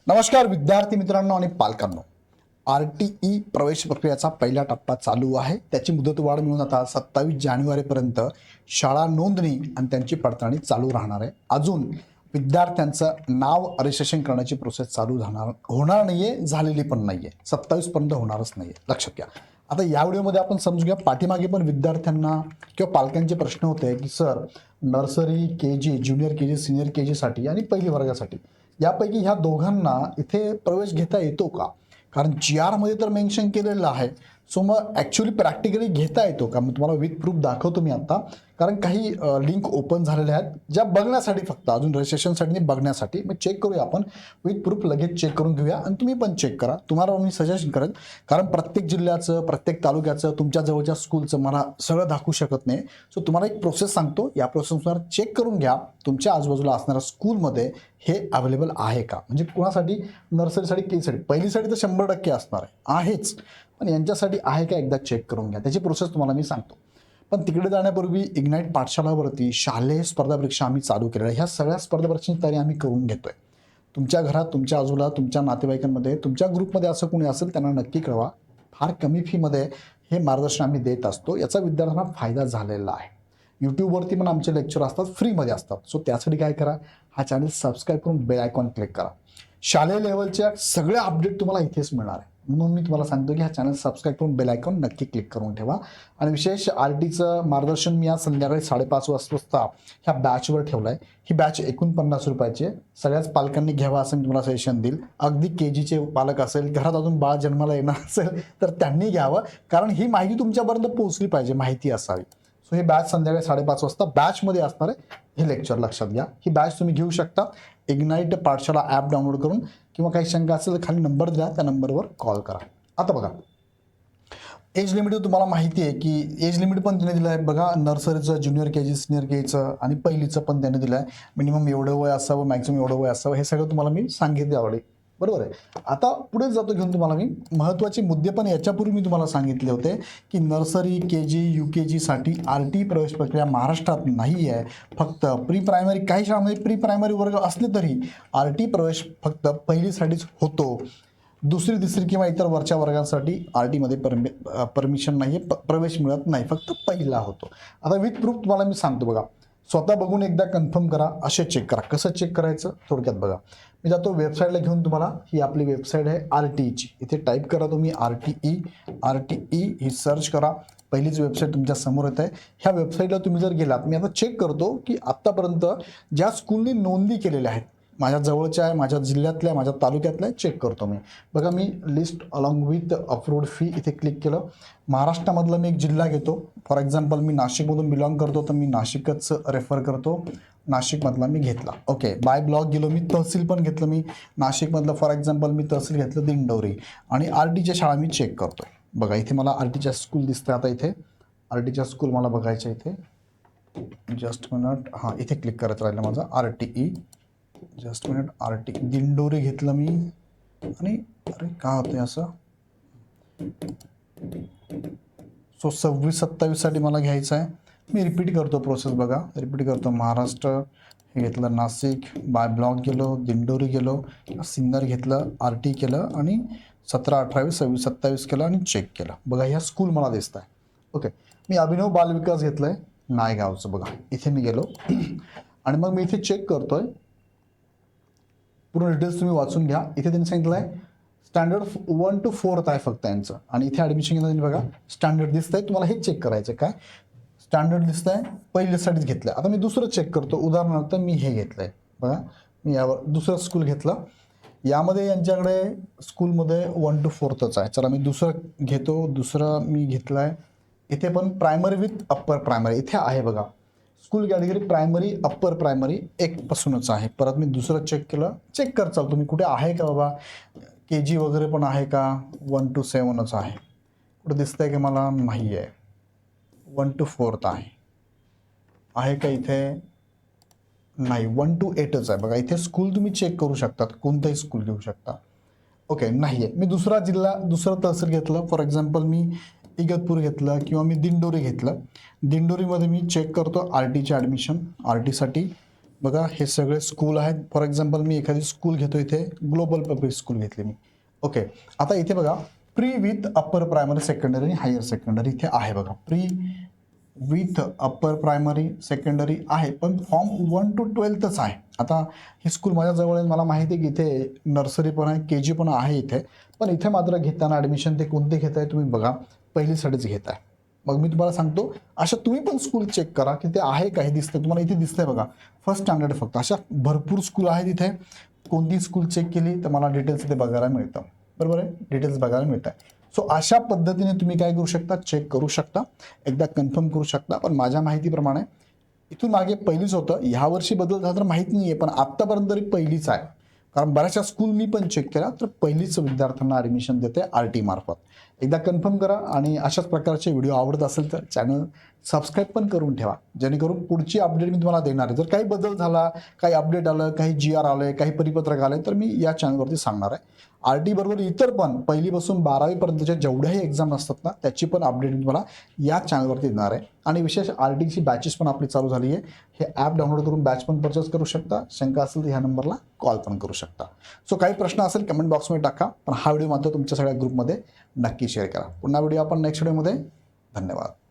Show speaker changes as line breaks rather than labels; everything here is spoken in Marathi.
नमस्कार विद्यार्थी मित्रांनो आणि पालकांनो. RTE प्रवेश प्रक्रियेचा पहिला टप्पा चालू आहे. त्याची मुदतवाढ मिळून आता 27 जानेवारीपर्यंत शाळा नोंदणी आणि त्यांची पडताळणी चालू राहणार आहे. अजून विद्यार्थ्यांचं नाव रजिस्ट्रेशन करण्याची प्रोसेस चालू होणार नाहीये, झालेली पण नाहीये. 27 पर्यंत होणारच नाहीये, लक्षात घ्या. आता या व्हिडिओमध्ये आपण समजूया, पाठीमागे पण विद्यार्थ्यांना किंवा पालकांचे प्रश्न होते की sir nursery KG, junior KG, senior KG साठी आणि पहिली वर्गासाठी यापैकी ह्या दोघांना इथे प्रवेश घेता येतो का? कारण GR मध्ये तर मेन्शन केलेलं आहे. सो मग ॲक्च्युली प्रॅक्टिकली घेता येतो का? मग तुम्हाला विथ प्रूफ दाखवतो मी आता. कारण काही लिंक ओपन झालेल्या आहेत ज्या बघण्यासाठी, फक्त अजून रजिस्ट्रेशनसाठी नाही, बघण्यासाठी. मग चेक करूया आपण विथ प्रूफ, लगेच चेक करून घेऊया आणि तुम्ही पण चेक करा. तुम्हाला मी सजेशन करेन, कारण प्रत्येक जिल्ह्याचं, प्रत्येक तालुक्याचं, तुमच्या जवळच्या स्कूलचं मला सगळं दाखवू शकत नाही. सो तुम्हाला एक प्रोसेस सांगतो, या प्रोसेसनुसार चेक करून घ्या तुमच्या आजूबाजूला असणाऱ्या स्कूलमध्ये हे अवेलेबल आहे का. म्हणजे कोणासाठी? नर्सरीसाठी, KGसाठी. पहिलीसाठी तर 100% असणार आहेच, पण यांच्यासाठी आहे का एकदा चेक करून घ्या. त्याची प्रोसेस तुम्हाला मी सांगतो. पण तिकडे जाण्यापूर्वी इग्नाईट पाठशालावरती शालेय स्पर्धा परीक्षा आम्ही चालू केलेल्या आहे. ह्या सगळ्या स्पर्धा परीक्षांची तयारी आम्ही करून घेतोय. तुमच्या घरात, तुमच्या आजूला, तुमच्या नातेवाईकांमध्ये, तुमच्या ग्रुपमध्ये असं कोणी असेल त्यांना नक्की कळवा. फार कमी फीमध्ये हे मार्गदर्शन आम्ही देत असतो. याचा विद्यार्थ्यांना फायदा झालेला आहे. यूट्यूबवरती पण आमचे लेक्चर असतात, फ्रीमध्ये असतात. सो त्यासाठी काय करा, हा चॅनल सबस्क्राईब करून बेल आयकॉन क्लिक करा. शालेय लेवलच्या सगळ्या अपडेट तुम्हाला इथेच मिळणार आहे. म्हणून मी तुम्हाला सांगतो की हा चॅनल सबस्क्राईब करून बेल आयकॉन नक्की क्लिक करून ठेवा. आणि विशेष RTचं मार्गदर्शन मी आज संध्याकाळी 5:30 वाजता ह्या बॅचवर ठेवलं आहे. ही बॅच 49 रुपयाची आहे. सगळ्याच पालकांनी घ्यावा असं मी तुम्हाला सजेशन देईल. अगदी KGचे पालक असेल, घरात अजून बाळ जन्माला येणार असेल तर त्यांनी घ्यावं, कारण ही माहिती तुमच्यापर्यंत पोहोचली पाहिजे, माहिती असावी. सो ही बॅच संध्याकाळी 5:30 वाजता बॅचमध्ये असणार आहे. हे लेक्चर लक्षात घ्या. ही बॅच तुम्ही घेऊ शकता इग्नाईट पाठशाला ॲप डाउनलोड करून, किंवा काही शंका असेल तर खाली नंबर द्या, त्या नंबरवर कॉल करा. आता बघा, एज लिमिट तुम्हाला माहिती आहे की एज लिमिट पण त्याने दिलं आहे बघा. नर्सरीचं, ज्युनियर KG, सिनियर KGचं आणि पहिलीचं पण त्याने दिलं आहे. मिनिमम एवढं वय असावं, मॅक्सिमम एवढं वय असावं, हे सगळं तुम्हाला मी सांगितले आवडेल, बरोबर आहे. आता पुढे जातो घेऊन तुम्हाला मी महत्त्वाचे मुद्दे. पण याच्यापूर्वी मी तुम्हाला सांगितले होते की नर्सरी, KG, UKG साठी RT प्रवेश प्रक्रिया महाराष्ट्रात नाही आहे. फक्त प्री प्रायमरी, काही शाळांमध्ये प्री प्रायमरी वर्ग असले तरी RT प्रवेश फक्त पहिलीसाठीच होतो. दुसरी, तिसरी किंवा इतर वरच्या वर्गांसाठी RTमध्ये परमिशन नाही आहे, प्रवेश मिळत नाही, फक्त पहिला होतो. आता विथ प्रूफ तुम्हाला मी सांगतो बघा. स्वतः बघून एकदा कन्फर्म करा, असे चेक करा. कसं चेक करायचं थोडक्यात बघा. मी जातो वेबसाईटला घेऊन तुम्हाला. ही आपली वेबसाईट आहे RTEची. इथे टाईप करा तुम्ही RTE ही सर्च करा. पहिलीच वेबसाईट तुमच्या समोर येत आहे. ह्या वेबसाईटला तुम्ही जर गेलात, मी आता चेक करतो की आत्तापर्यंत ज्या स्कूलनी नोंदणी केलेल्या आहेत, माझ्या जवळच्या आहे, माझ्या जिल्ह्यातल्या, माझ्या तालुक्यातल्या, चेक करतो मी. बघा, मी list along with approved fee इथे क्लिक केलं. महाराष्ट्रामधला मी एक जिल्हा घेतो. फॉर एक्झाम्पल मी नाशिकमधून बिलॉंग करतो, तर मी नाशिकच रेफर करतो. नाशिकमधला मी घेतला. ओके, बाय ब्लॉक गेलो मी. तहसील पण घेतलं मी नाशिकमधलं. फॉर एक्झाम्पल मी तहसील घेतलं दिंडोरी. आणि RTच्या शाळा मी चेक करतोय. बघा, इथे मला RTच्या स्कूल दिसतं. आता इथे RTच्या स्कूल मला बघायच्या. इथे जस्ट मिनिट, हां, इथे क्लिक करत राहिलं माझं RTE. Just minute, RT Dindori घेतलं मी. आणि अरे काय होतंय असं. सो 26-27 साठी मला घ्यायचं आहे. मी रिपीट करतो प्रोसेस. बघा, रिपीट करतो. महाराष्ट्र हे घेतलं, नाशिक, बाय ब्लॉक गेलो, दिंडोरी गेलो, सिन्नर घेतलं, RT केलं आणि 17, 18, 26, 27 केलं आणि चेक केलं. बघा, ह्या स्कूल मला दिसत आहे. ओके, मी अभिनव बालविकास घेतलं आहे नायगावचं. बघा, इथे मी गेलो आणि मग मी इथे चेक करतोय. पूर्ण डिटेल्स तुम्ही वाचून घ्या. इथे त्यांनी सांगितलं आहे स्टँडर्ड 1 to 4 आहे फक्त यांचं. आणि इथे ॲडमिशन घेताना बघा स्टँडर्ड दिसतंय. तुम्हाला हे चेक करायचं काय, स्टँडर्ड दिसतंय, पहिल्यासाठीच घेतलं. आता मी दुसरं चेक करतो. उदाहरणार्थ मी हे घेतलं आहे बघा. मी यावर दुसरं स्कूल घेतलं. यामध्ये यांच्याकडे स्कूलमध्ये 1 to 4च आहे. चला, मी दुसरं घेतो. दुसरं मी घेतलं आहे. इथे पण प्रायमरी विथ अप्पर प्रायमरी इथे आहे बघा. School category primary, upper primary 1 पासूनच आहे. परत मी दुसरं चेक केलं. चेक कर चाल तुम्ही कुठे आहे का बाबा, KG वगैरे पण आहे का. 1 to 7च आहे. कुठे दिसतंय की मला, नाही आहे. 1 to 4 आहे का इथे, नाही. 1 to 8च आहे बघा. इथे स्कूल तुम्ही चेक करू शकतात, कोणतंही स्कूल घेऊ शकता. ओके, नाही आहे. मी दुसरा जिल्हा, दुसरं तहसील घेतलं. फॉर एक्झाम्पल मी इगतपूर घेतलं किंवा मी दिंडोरी घेतलं. दिंडोरीमध्ये मी चेक करतो RTचे ॲडमिशन. RTसाठी बघा हे सगळे स्कूल आहेत. फॉर एक्झाम्पल मी एखादी स्कूल घेतो, इथे ग्लोबल पब्लिक स्कूल घेतली मी. ओके, आता इथे बघा pre with upper primary secondary आणि हायर सेकंडरी इथे आहे. बघा pre with upper primary secondary आहे, पण फॉर्म 1 to 12च आहे. आता ही स्कूल माझ्याजवळ आहे, मला माहिती आहे की इथे नर्सरी पण आहे, के जी पण आहे इथे. पण इथे मात्र घेताना ॲडमिशन ते कोणते घेत आहे तुम्ही बघा, पहिलीसाठीच घेत आहे. मग मी तुम्हाला सांगतो, अशा तुम्ही पण स्कूल चेक करा की ते आहे काही दिसतं तुम्हाला. इथे दिसतंय बघा फर्स्ट स्टँडर्ड फक्त. अशा भरपूर स्कूल आहेत इथे. कोणती स्कूल चेक केली तर मला डिटेल्स इथे बघायला मिळतं. बरोबर आहे, डिटेल्स बघायला मिळत आहे. सो अशा पद्धतीने तुम्ही काय करू शकता, चेक करू शकता, एकदा कन्फर्म करू शकता. पण माझ्या माहितीप्रमाणे इथून मागे पहिलीच होतं, ह्या वर्षी बदल झाला तर माहीत नाही आहे, पण आत्तापर्यंत तरी पहिलीच आहे. कारण बऱ्याचशा स्कूल मी पण चेक केला तर पहिलीच विद्यार्थ्यांना ॲडमिशन देते आर टी मार्फत. एकदा कन्फर्म करा आणि अशाच प्रकारचे व्हिडिओ आवडत असेल तर चॅनल सबस्क्राईब पण करून ठेवा, जेणेकरून पुढची अपडेट मी तुम्हाला देणार आहे. जर काही बदल झाला, काही अपडेट आलं, काही जी आर आलं, काही परिपत्रक आले तर मी या चॅनलवरती सांगणार आहे. आर टी बरोबर इतर पण पहिलीपासून 12वीपर्यंतच्या जेवढ्याही एक्झाम असतात ना त्याची पण अपडेट मी तुम्हाला या चॅनलवरती देणार आहे. आणि विशेष आर टीची बॅचेस पण आपली चालू झाली आहे. हे ॲप डाउनलोड करून बॅच पण परचेस करू शकता. शंका असेल तर ह्या नंबरला कॉल पण करू शकता. सो काही प्रश्न असेल कमेंट बॉक्समध्ये टाका, पण हा व्हिडिओ मात्र तुमच्या सगळ्या ग्रुपमध्ये नक्की शेअर करा. पुन्हा व्हिडिओ आपण नेक्स्ट व्हिडिओमध्ये. धन्यवाद.